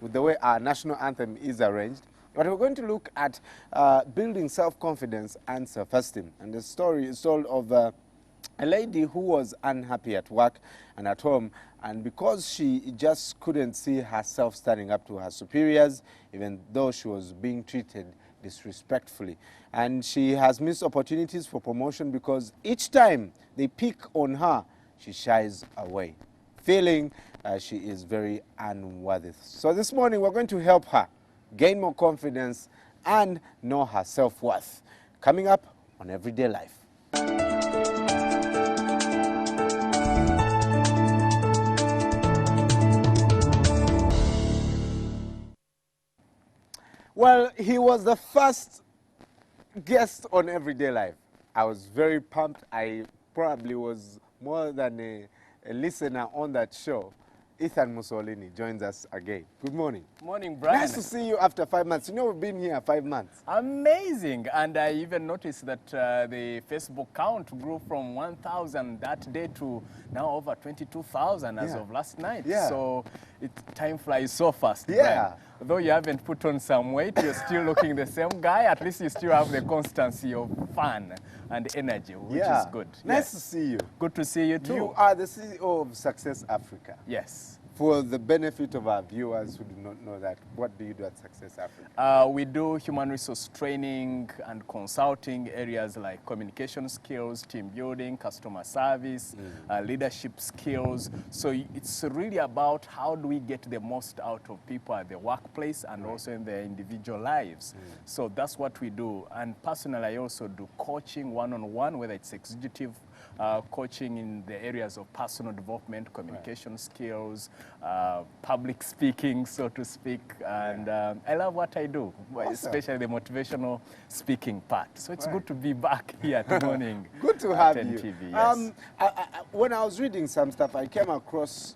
with the way our national anthem is arranged. But we're going to look at building self-confidence and self-esteem. And the story is told of a lady who was unhappy at work and at home, and because she just couldn't see herself standing up to her superiors, even though she was being treated disrespectfully. And she has missed opportunities for promotion because each time they pick on her, she shies away, feeling she is very unworthy. So this morning we're going to help her gain more confidence and know her self-worth. Coming up on Everyday Life. Well, he was the first guest on Everyday Life. I was very pumped. I probably was more than a listener on that show. Ethan Musolini joins us again. Good morning. Morning, Brian. Nice to see you after 5 months. You know, we've been here 5 months. Amazing. And I even noticed that the Facebook count grew from 1,000 that day to now over 22,000 as of last night. Yeah. So time flies so fast. Yeah. Brian. Though you haven't put on some weight, you're still looking the same guy. At least you still have the constancy of fun and energy, which is good. Nice to see you. Good to see you too. You are the CEO of Success Africa. Yes. For the benefit of our viewers who do not know that, what do you do at Success Africa? We do human resource training and consulting areas like communication skills, team building, customer service, leadership skills. So it's really about how do we get the most out of people at the workplace and also in their individual lives. So that's what we do. And personally, I also do coaching one-on-one, whether it's executive coaching in the areas of personal development, communication skills, public speaking, so to speak. And I love what I do, especially the motivational speaking part. So it's good to be back here at morning. Good to have NTV, you. yes. When I was reading some stuff, I came across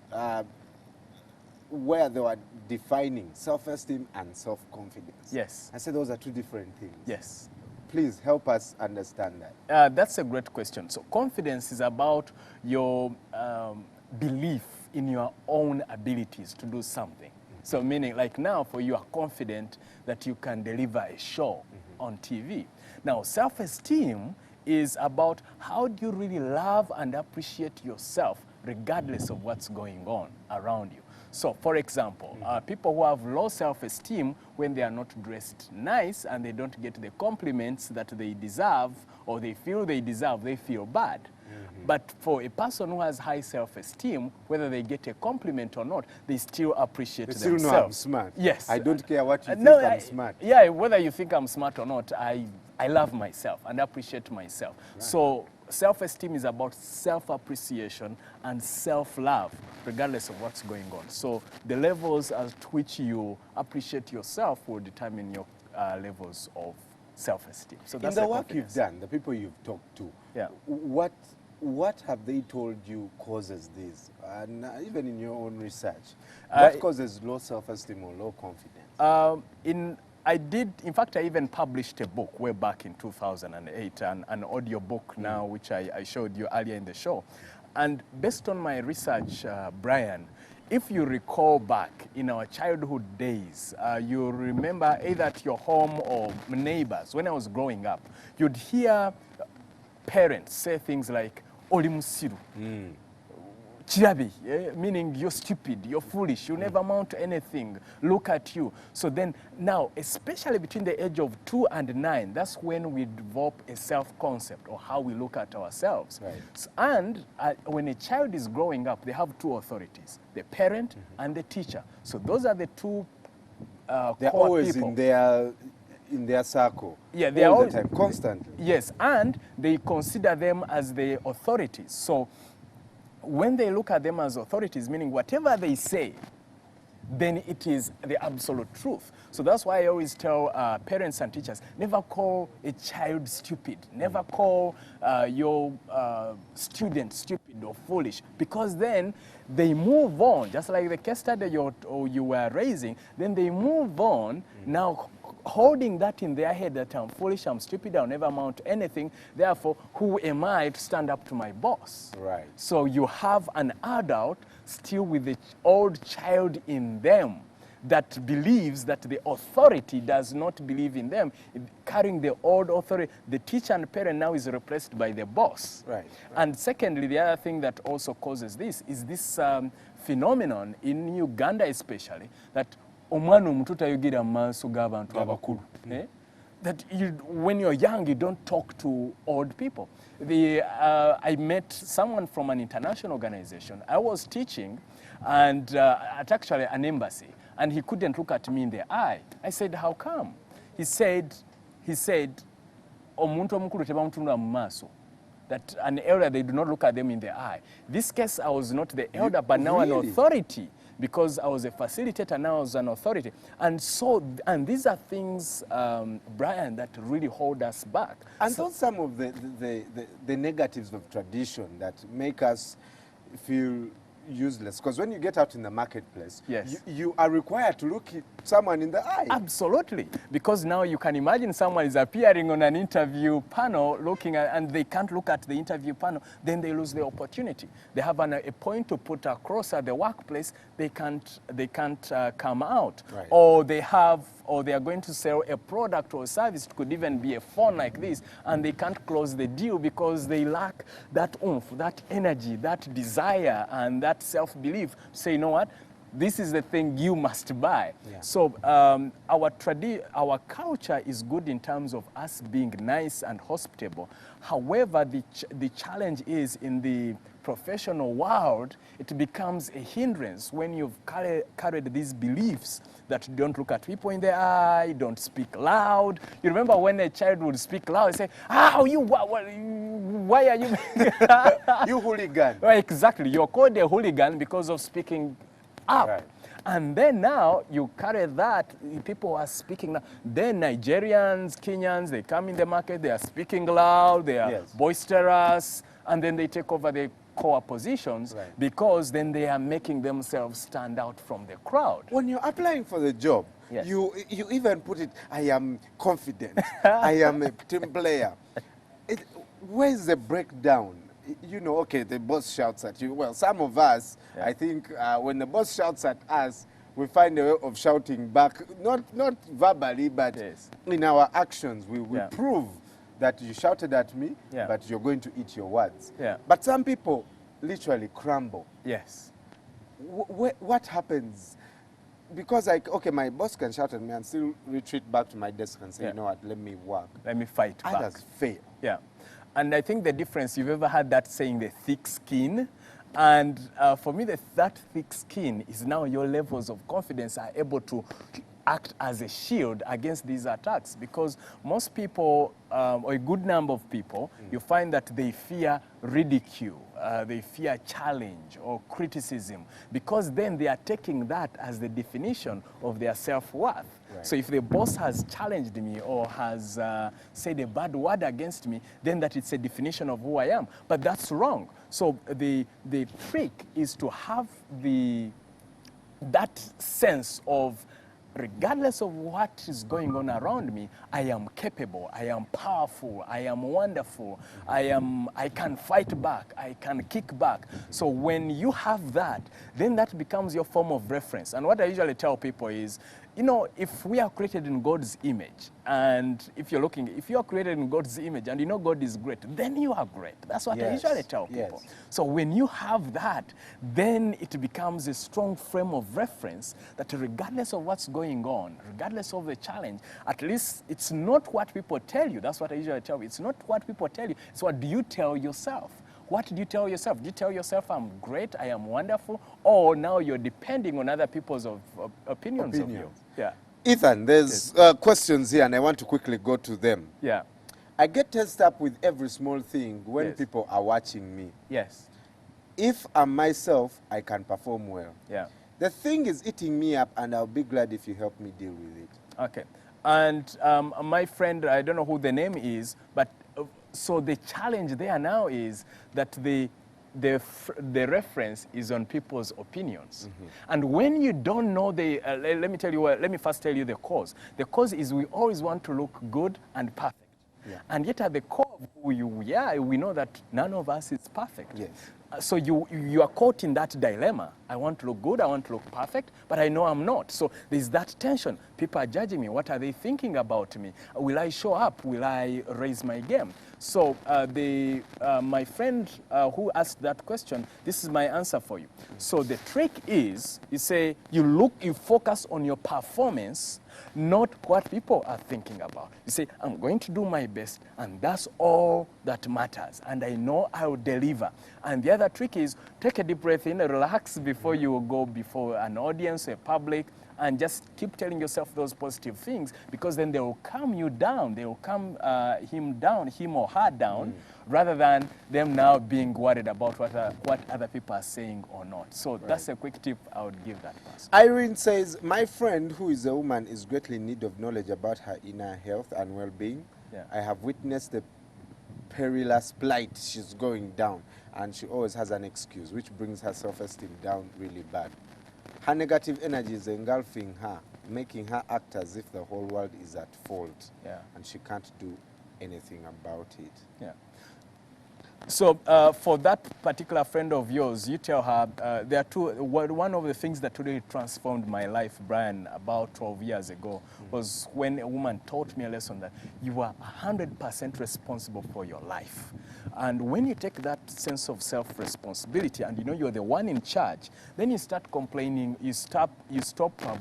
where they were defining self-esteem and self-confidence. Yes. I said those are two different things. Yes. Please help us understand that. That's a great question. So confidence is about your belief in your own abilities to do something. So meaning like now for you are confident that you can deliver a show on TV. Now self-esteem is about how do you really love and appreciate yourself regardless of what's going on around you. So, for example, people who have low self-esteem when they are not dressed nice and they don't get the compliments that they deserve or they feel they deserve, they feel bad. But for a person who has high self-esteem, whether they get a compliment or not, they still appreciate themselves. They still know I'm smart. Yes. I don't care what you think I'm smart. Yeah, whether you think I'm smart or not, I love myself and appreciate myself. Right. So self-esteem is about self-appreciation and self-love, regardless of what's going on. So the levels at which you appreciate yourself will determine your levels of self-esteem. So that's in the work you've done, the people you've talked to, what have they told you causes this? And even in your own research, what causes low self-esteem or low confidence? In fact, I even published a book way back in 2008, an audio book now, which I showed you earlier in the show. And based on my research, Brian, if you recall back in our childhood days, you remember either at your home or neighbors, when I was growing up, you'd hear parents say things like, Oli musiru. Chirabi, meaning you're stupid, you're foolish, you never amount to anything, look at you. So then now, especially between the age of 2 and 9, that's when we develop a self-concept or how we look at ourselves. Right. So, and when a child is growing up, they have two authorities, the parent and the teacher. So those are the two they're always people. In their circle. Yeah, they are always the time, constantly. Yes, and they consider them as the authorities. So when they look at them as authorities, meaning whatever they say, then it is the absolute truth. So that's why I always tell parents and teachers, never call a child stupid. Never call your student stupid or foolish, because then they move on, just like the case study you were raising, then they move on now holding that in their head that I'm foolish, I'm stupid, I'll never amount to anything, therefore, who am I to stand up to my boss? Right. So you have an adult still with the old child in them that believes that the authority does not believe in them, carrying the old authority. The teacher and parent now is replaced by the boss. Right. And secondly, the other thing that also causes this is this phenomenon in Uganda especially, that omwana omuto tayogira mu maaso g'abantu abakulu. That when you're young, you don't talk to old people. I met someone from an international organization. I was teaching and at actually an embassy, and he couldn't look at me in the eye. I said, how come? He said, omuntu omukulu tebamutunda mu maaso. That an elder, they do not look at them in the eye. This case, I was not the elder, but now an authority. Because I was a facilitator, now I was an authority. And so, and these are things, Brian, that really hold us back. And so, those some of the negatives of tradition that make us feel useless. Because when you get out in the marketplace, yes, you are required to look someone in the eye. Absolutely. Because now you can imagine someone is appearing on an interview panel looking at, and they can't look at the interview panel, then they lose the opportunity. They have a point to put across at the workplace, they can't come out. Right. Or they are going to sell a product or a service. It could even be a phone like this, and they can't close the deal because they lack that oomph, that energy, that desire, and that self-belief. Say, you know what? This is the thing you must buy. Yeah. So our culture is good in terms of us being nice and hospitable. However, the challenge is in the professional world, it becomes a hindrance when you've carried these beliefs that you don't look at people in the eye, don't speak loud. You remember when a child would speak loud and say, why are you? You hooligan. Well, exactly. You're called a hooligan because of speaking up. Right. And then now you carry that, people are speaking now. Then Nigerians, Kenyans, they come in the market, they are speaking loud, they are boisterous, and then they take over the core positions because then they are making themselves stand out from the crowd. When you're applying for the job, you even put it, I am confident, I am a team player. Where's the breakdown? You know, okay, the boss shouts at you. Well, some of us, I think, when the boss shouts at us, we find a way of shouting back, not verbally, but in our actions. We prove that you shouted at me, but you're going to eat your words. But some people literally crumble. Yes. What happens? Because, okay, my boss can shout at me and still retreat back to my desk and say, you know what, let me work. Let me fight back. Others fail. Yeah. And I think the difference, you've ever had that saying, the thick skin? And for me, that thick skin is now your levels of confidence are able to act as a shield against these attacks. Because most people, or a good number of people, you find that they fear ridicule, they fear challenge or criticism, because then they are taking that as the definition of their self-worth. So if the boss has challenged me or has said a bad word against me, then that it's a definition of who I am. But that's wrong. So the trick is to have that sense of, regardless of what is going on around me, I am capable, I am powerful, I am wonderful, I can fight back, I can kick back. So when you have that, then that becomes your form of reference. And what I usually tell people is, you know, if we are created in God's image, and if you're created in God's image and you know God is great, then you are great. That's what I usually tell people. So when you have that, then it becomes a strong frame of reference that regardless of what's going on, regardless of the challenge, at least it's not what people tell you. That's what I usually tell you. It's not what people tell you. It's what do you tell yourself. What do you tell yourself? Do you tell yourself, I'm great, I am wonderful? Or now you're depending on other people's opinions of you? Yeah. Ethan, there's questions here, and I want to quickly go to them. Yeah. I get tensed up with every small thing when people are watching me. Yes. If I'm myself, I can perform well. Yeah. The thing is eating me up, and I'll be glad if you help me deal with it. Okay. And my friend, I don't know who the name is, but so the challenge there now is that the reference is on people's opinions. And when you don't know let me first tell you the cause. The cause is we always want to look good and perfect. And yet at the core of who we are, we know that none of us is perfect. so you are caught in that dilemma. I want to look good, I want to look perfect, but I know I'm not. So there's that tension. People are judging me. What are they thinking about me? Will I show up? Will I raise my game? So my friend who asked that question, this is my answer for you. So the trick is, you say, you focus on your performance, not what people are thinking about. You say, I'm going to do my best, and that's all that matters, and I know I'll deliver. And the other trick is, take a deep breath in, relax before you go before an audience, a public, and just keep telling yourself those positive things, because then they will calm you down. They will calm him or her down, rather than them now being worried about what other people are saying or not. So that's a quick tip I would give that person. Irene says, my friend who is a woman is greatly in need of knowledge about her inner health and well-being. Yeah. I have witnessed the perilous plight she's going down, and she always has an excuse, which brings her self-esteem down really bad. Her negative energy is engulfing her, making her act as if the whole world is at fault, and she can't do anything about it. Yeah. So for that particular friend of yours, you tell her, there are two. One of the things that really transformed my life, Brian, about 12 years ago, was when a woman taught me a lesson that you are 100% responsible for your life. And when you take that sense of self-responsibility and you know you're the one in charge, then you start complaining, you stop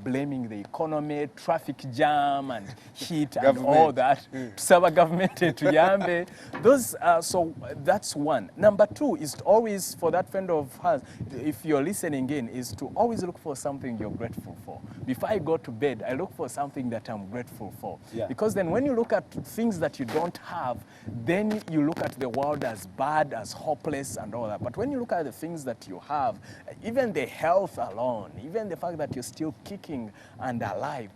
blaming the economy, traffic jam and heat and all that. Tusaba government tuyambe. Those, so that's one. Number two is to always, for that friend of hers, if you're listening in, is to always look for something you're grateful for. Before I go to bed, I look for something that I'm grateful for. Yeah. Because then when you look at things that you don't have, then you look at the world as bad, as hopeless and all that. But when you look at the things that you have, even the health alone, even the fact that you're still kicking and alive,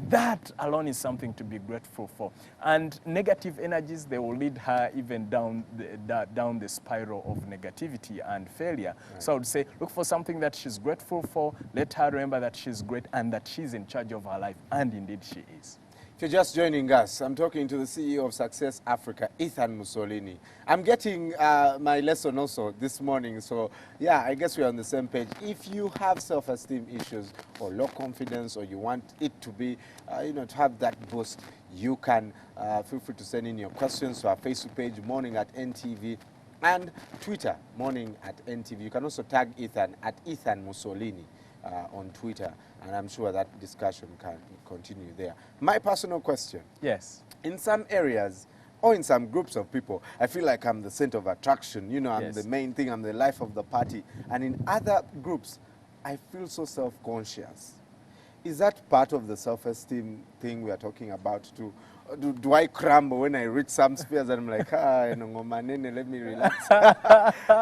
that alone is something to be grateful for. And negative energies, they will lead her even down the spiral of negativity and failure. Right. So I would say, look for something that she's grateful for, let her remember that she's great and that she's in charge of her life, and indeed she is. If you're just joining us, I'm talking to the CEO of Success Africa, Ethan Musolini. I'm getting my lesson also this morning, so yeah, I guess we're on the same page. If you have self-esteem issues or low confidence, or you want it to be, to have that boost, you can feel free to send in your questions to our Facebook page, Morning at NTV, and Twitter, Morning at NTV. You can also tag Ethan at Ethan Musolini on Twitter, and I'm sure that discussion can continue there. My personal question. Yes. In some areas, or in some groups of people, I feel like I'm the center of attraction. You know, I'm the main thing, I'm the life of the party. And in other groups, I feel so self-conscious. Is that part of the self-esteem thing we are talking about too? Do I crumble when I reach some spheres and I'm like, let me relax?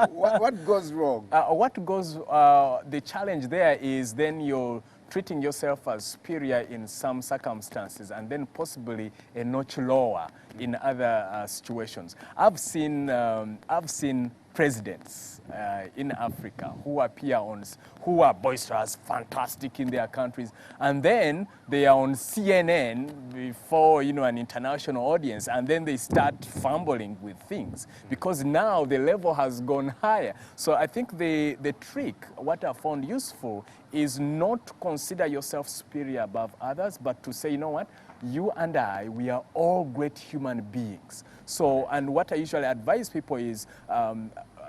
What goes wrong? The challenge there is then you're treating yourself as superior in some circumstances and then possibly a notch lower in other situations. I've seen presidents in Africa who appear who are boisterous, fantastic in their countries, and then they are on CNN before an international audience, and then they start fumbling with things because now the level has gone higher. So I think the trick, what I found useful, is not to consider yourself superior above others, but to say, you know what, you and I, we are all great human beings. So, and what I usually advise people is,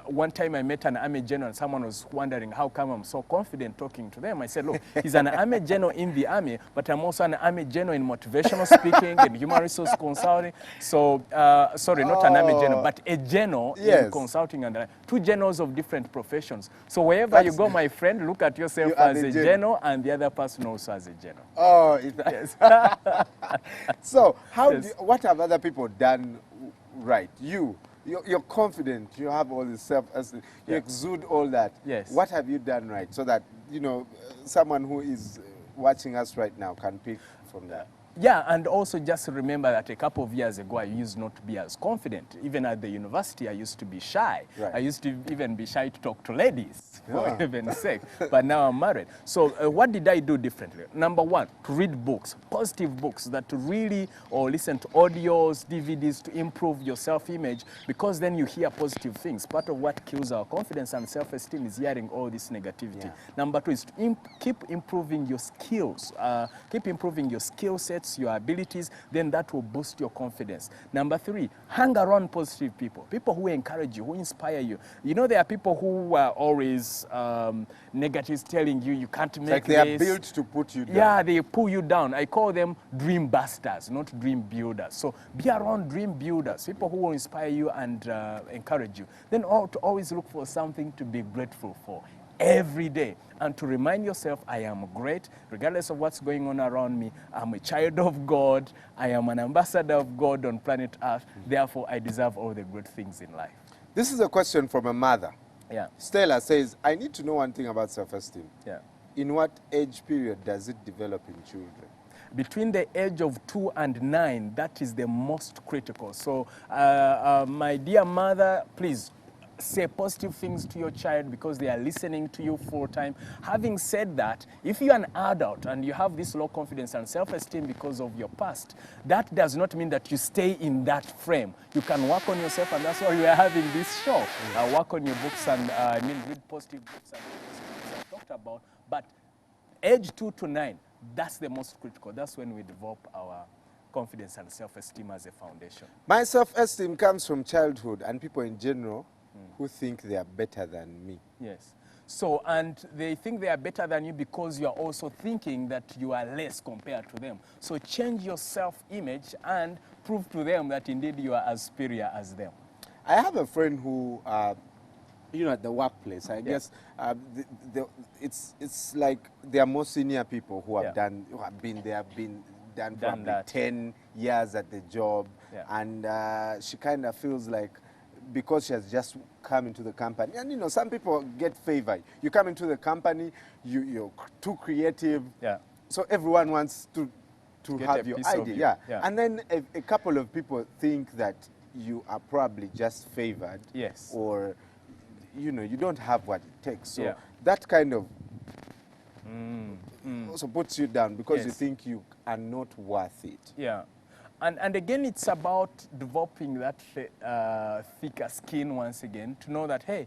one time I met an army general and someone was wondering how come I'm so confident talking to them. I said, look, he's an army general in the army, but I'm also an army general in motivational speaking and human resource consulting. So, sorry, not an army general, but a general in consulting, and two generals of different professions. So wherever you go, my friend, look at yourself as a general and the other person also as a general. Oh, yes. So what have other people done right? You're confident, you have all this self-esteem, you exude all that. Yes. What have you done right so that, someone who is watching us right now can pick from that? Yeah, and also just remember that a couple of years ago, I used not to be as confident. Even at the university, I used to be shy. Right. I used to even be shy to talk to ladies, for Yeah. heaven's sake. But now I'm married. So what did I do differently? Number one, to read books, positive books that really, or listen to audios, DVDs to improve your self-image, because then you hear positive things. Part of what kills our confidence and self-esteem is hearing all this negativity. Yeah. Number two is to keep improving your skills. Keep improving your skill sets, your abilities, then that will boost your confidence. Number three, hang around positive people, people who encourage you, who inspire you. You know, there are people who are always negatives, telling you you can't make Like they are built to put you down. Yeah, they pull you down. I call them dream busters, not dream builders. So be around dream builders, people who will inspire you and encourage you. Then to always look for something to be grateful for every day, and to remind yourself, I am great regardless of what's going on around me. I'm a child of God. I am an ambassador of God on planet Earth. Therefore, I deserve all the good things in life. This is a question from a mother. Yeah. Stella says, I need to know one thing about self-esteem. Yeah. In what age period does it develop in children? Between the age of 2 and 9, that is the most critical. So, my dear mother, please say positive things to your child because they are listening to you full time. Having said that, if you're an adult and you have this low confidence and self-esteem because of your past, that does not mean that you stay in that frame. You can work on yourself, and that's why we are having this show. Work on your books and read positive books and I've talked about. But age 2 to 9, that's the most critical. That's when we develop our confidence and self-esteem as a foundation. My self-esteem comes from childhood and people in general who think they are better than me. Yes. So, and they think they are better than you because you are also thinking that you are less compared to them. So change your self-image and prove to them that indeed you are as superior as them. I have a friend who, you know, at the workplace, I guess it's like they are more senior people who have done probably that. 10 years at the job, and she kind of feels like, because she has just come into the company, and you know, some people get favored. You come into the company, you're too creative, so everyone wants to have your idea. And then a couple of people think that you are probably just favored, or you know, you don't have what it takes. So that kind of also puts you down because you think you are not worth it. Yeah. And again, it's about developing that thicker skin once again to know that, hey,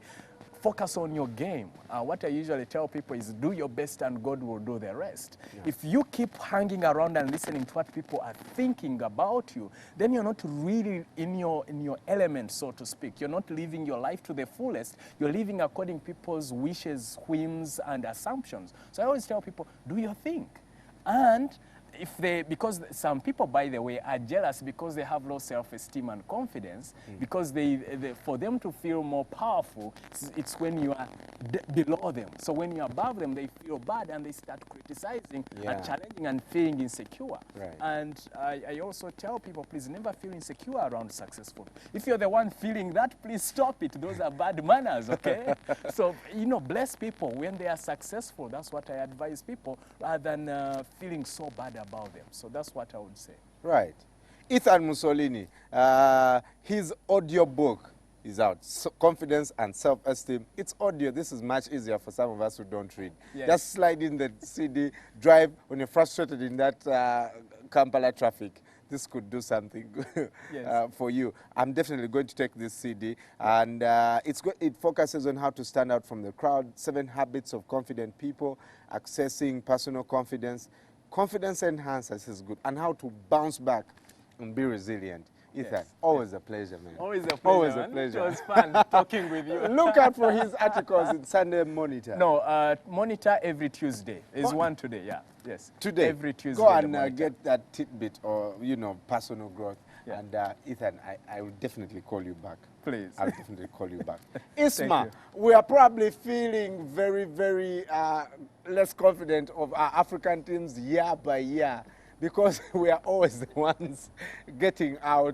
focus on your game. What I usually tell people is do your best and God will do the rest. If you keep hanging around and listening to what people are thinking about you, then you're not really in your element, so to speak. You're not living your life to the fullest. You're living according to people's wishes, whims, and assumptions. So I always tell people, do your thing. And because some people, by the way, are jealous because they have low self-esteem and confidence, because for them to feel more powerful, it's when you are below them. So when you're above them, they feel bad and they start criticizing and challenging and feeling insecure. And I also tell people, please never feel insecure around successful. If you're the one feeling that, please stop it. Those are bad manners, okay? So, you know, bless people when they are successful. That's what I advise people, rather than feeling so bad about them. So that's what I would say. Right. Ethan Musolini, his audio book is out, Confidence and Self-Esteem. It's audio. This is much easier for some of us who don't read. Just slide in the CD, drive when you're frustrated in that Kampala traffic. This could do something for you. I'm definitely going to take this CD, and it focuses on how to stand out from the crowd, 7 habits of confident people, accessing personal confidence. Confidence enhancers is good, and how to bounce back and be resilient. Ethan, always a pleasure, man. Always a pleasure. Always a pleasure. It was fun talking with you. Look out for his articles in Sunday Monitor. No, Monitor every Tuesday. There's one today, yes. Today? Every Tuesday. Go and get that tidbit or, you know, personal growth. And Ethan, I will definitely call you back. Please. I'll definitely call you back. Isma, we are probably feeling very, very less confident of our African teams year by year because we are always the ones getting out